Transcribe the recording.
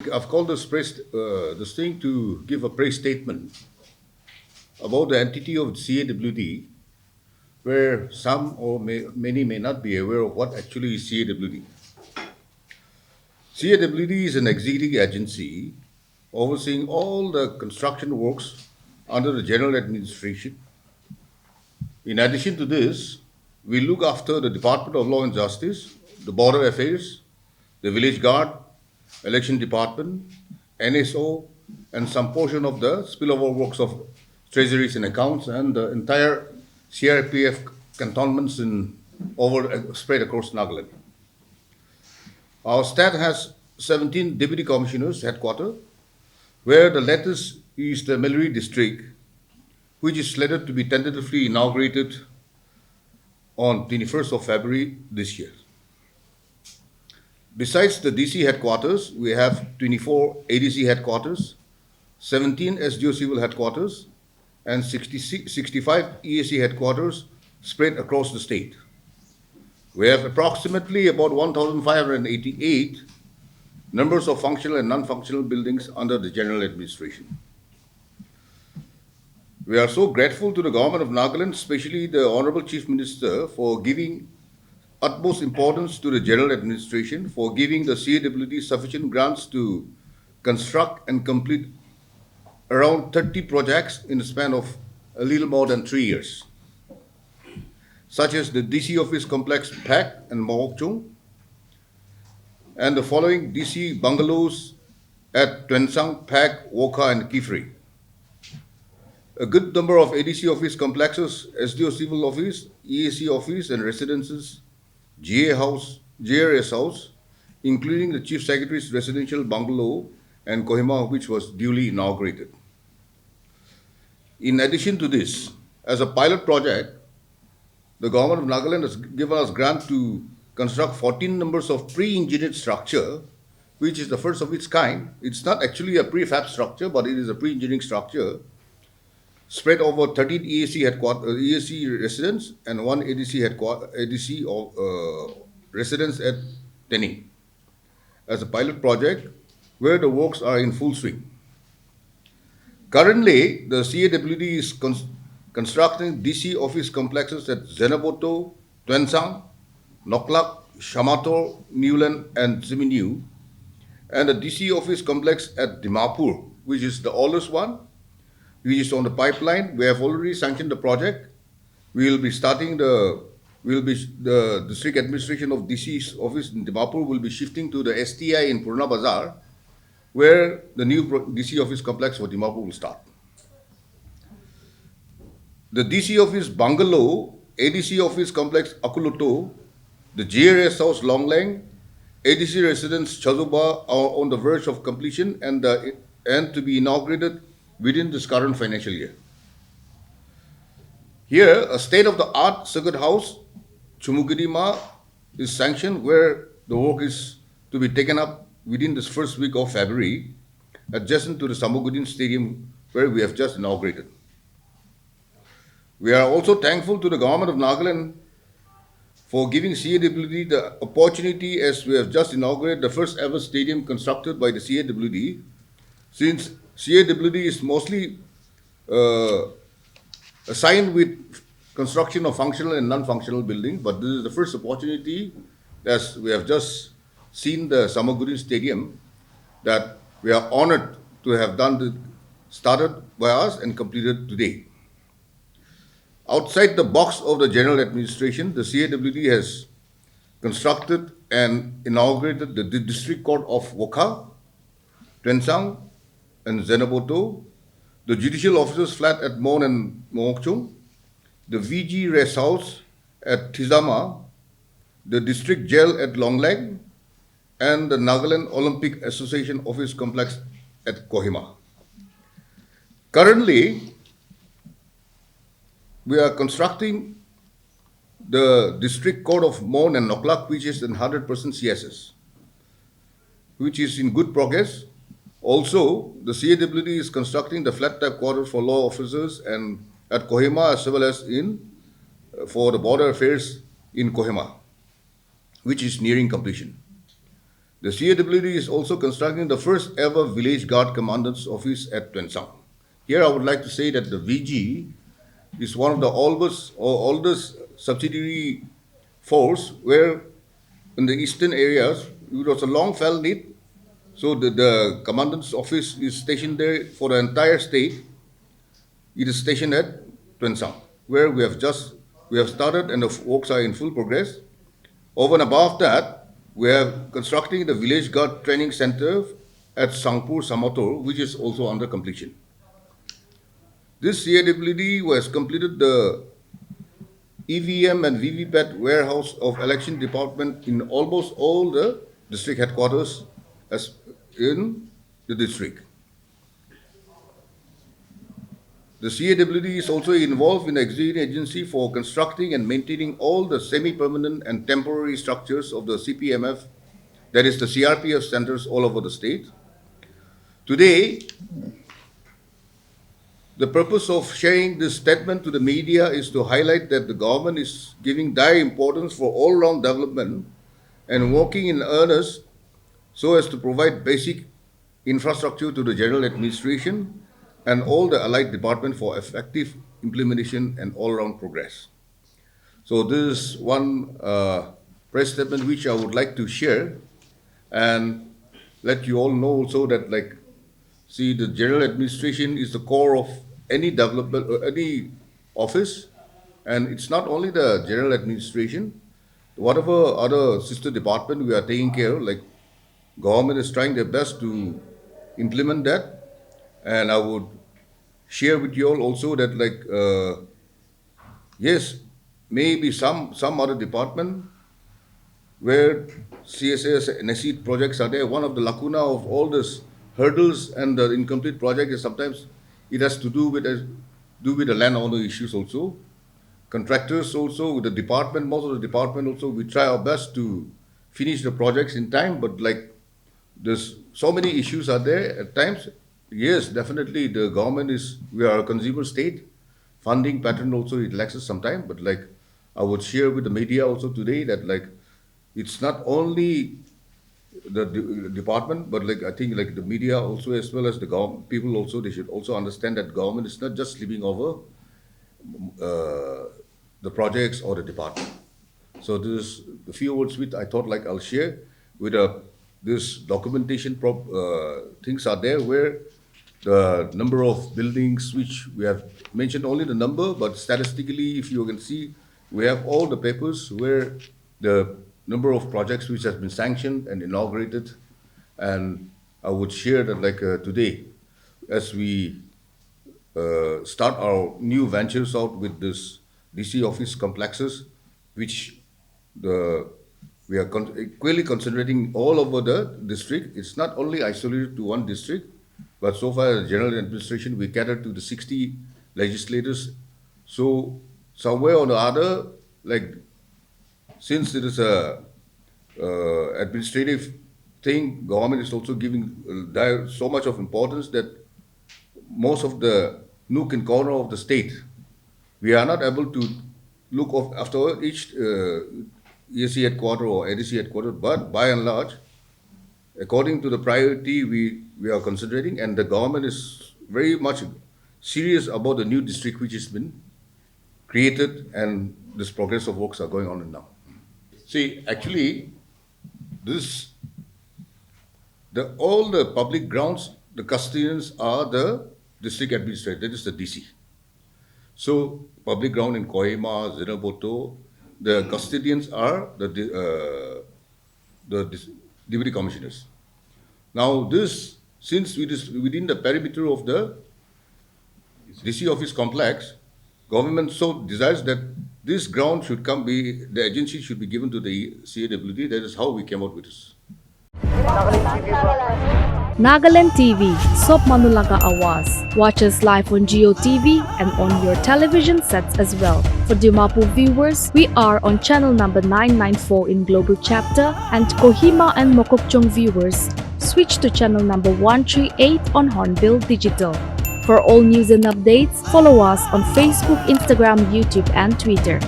I've called this thing to give a praise statement about the entity of CAWD, where many may not be aware of what actually is CAWD. CAWD is an executive agency overseeing all the construction works under the general administration. In addition to this, we look after the Department of Law and Justice, the Border Affairs, the Village Guard, Election Department, NSO, and some portion of the spillover works of treasuries and accounts, and the entire CRPF cantonments spread across Nagaland. Our state has 17 deputy commissioners headquarters, where the latest is the Meluri district, which is slated to be tentatively inaugurated on 21st of February this year. Besides the DC headquarters, we have 24 ADC headquarters, 17 SDO civil headquarters, and 65 EAC headquarters spread across the state. We have approximately about 1,588 numbers of functional and non-functional buildings under the general administration. We are so grateful to the government of Nagaland, especially the Honorable Chief Minister, for giving utmost importance to the general administration, for giving the CAWD sufficient grants to construct and complete around 30 projects in a span of a little more than 3 years, such as the DC office complex PAC and Mawokchung, and the following DC bungalows at Twensang, PAC, Woka, and Kifri. A good number of ADC office complexes, SDO civil office, EAC office, and residences, GA house, JRS house, including the Chief Secretary's residential bungalow and Kohima, which was duly inaugurated. In addition to this, as a pilot project, the government of Nagaland has given us grant to construct 14 numbers of pre-engineered structure, which is the first of its kind. It's not actually a prefab structure, but it is a pre-engineering structure spread over 13 EAC residents and one ADC residence at Tening as a pilot project where the works are in full swing. Currently, the CAWD is constructing DC office complexes at Zenaboto, Twensang, Noklak, Shamator, Newland, and Ziminiu, and the DC office complex at Dimapur, which is the oldest one, which is on the pipeline. We have already sanctioned the project. We will be the district administration of DC's office in Dimapur will be shifting to the STI in Purna Bazar, where the new DC office complex for Dimapur will start. The DC office bungalow, ADC office complex Akuluto, the JRS house Longlang, ADC residence Chazuba are on the verge of completion and to be inaugurated within this current financial year. Here, a state-of-the-art circuit house, Chumugidima, is sanctioned, where the work is to be taken up within this first week of February, adjacent to the Samugudin Stadium, where we have just inaugurated. We are also thankful to the government of Nagaland for giving CAWD the opportunity, as we have just inaugurated the first ever stadium constructed by the CAWD, since CAWD is mostly assigned with construction of functional and non-functional buildings, but this is the first opportunity, as we have just seen the Samagudin Stadium, that we are honored to have started by us and completed today. Outside the box of the general administration, the CAWD has constructed and inaugurated the District Court of Woka, Twensang, and Zenaboto, the Judicial Officers Flat at Mon and Mawokchung, the VG Rest House at Tizama, the District Jail at Longlang, and the Nagaland Olympic Association Office Complex at Kohima. Currently, we are constructing the District Court of Mon and Noklak, which is in 100% CSS, which is in good progress. Also, the CAWD is constructing the flat type quarters for law officers and at Kohima, as well as for the border affairs in Kohima, which is nearing completion. The CAWD is also constructing the first ever Village Guard Commandant's Office at Tuensang. Here I would like to say that the VG is one of the oldest subsidiary force where in the eastern areas it was a long felt need. So the commandant's office is stationed there for the entire state. It is stationed at Tuensang, where we have started and the works are in full progress. Over and above that, we are constructing the Village Guard Training Center at Sangpur Samator, which is also under completion. This CAWD was completed the EVM and VVPAT warehouse of election department in almost all the district headquarters as in the district. The CAWD is also involved in the executive agency for constructing and maintaining all the semi-permanent and temporary structures of the CPMF, that is the CRPF centers all over the state. Today, the purpose of sharing this statement to the media is to highlight that the government is giving dire importance for all-round development and working in earnest so as to provide basic infrastructure to the general administration and all the allied departments for effective implementation and all-round progress. So this is one press statement which I would like to share and let you all know also that see, the general administration is the core of any development or any office, and it's not only the general administration. Whatever other sister department we are taking care of, like government is trying their best to implement that, and I would share with you all also that yes, maybe some other department where CSS and SE projects are there. One of the lacuna of all this hurdles and the incomplete project is sometimes it has to do with the landowner issues also. Contractors also, with the department, most of the department also, we try our best to finish the projects in time, but there's so many issues are there at times. Yes, definitely the government we are a consumer state. Funding pattern also, it lacks us sometime, but I would share with the media also today that it's not only the department, but I think the media also, as well as the government, people also, they should also understand that government is not just sleeping over the projects or the department. So this is the few words which I thought I'll share with this documentation things are there where the number of buildings which we have mentioned only the number, but statistically, if you can see, we have all the papers where the number of projects which has been sanctioned and inaugurated, and I would share that today, as we start our new ventures out with this DC office complexes, which we are equally concentrating all over the district. It's not only isolated to one district, but so far as general administration, we cater to the 60 legislators. So somewhere or the other, since it is a administrative thing, government is also giving so much of importance that most of the nook and corner of the state, we are not able to look after each ESC headquarter or ADC headquarter, but by and large, according to the priority we are considering, and the government is very much serious about the new district which has been created, and this progress of works are going on now. See, actually, all the public grounds, the custodians are the district administrator, that is the DC. So, public ground in Kohima, Zinaboto, the custodians are the deputy commissioners. Now, since it is within the perimeter of the DC office complex, government so desires that this ground should the agency should be given to the CAWD. That is how we came out with this. Nagaland TV, Sob Manulaga Awas. Watch us live on Geo TV and on your television sets as well. For Dimapur viewers, we are on channel number 994 in Global Chapter, and Kohima and Mokokchung viewers, switch to channel number 138 on Hornbill Digital. For all news and updates, follow us on Facebook, Instagram, YouTube, and Twitter.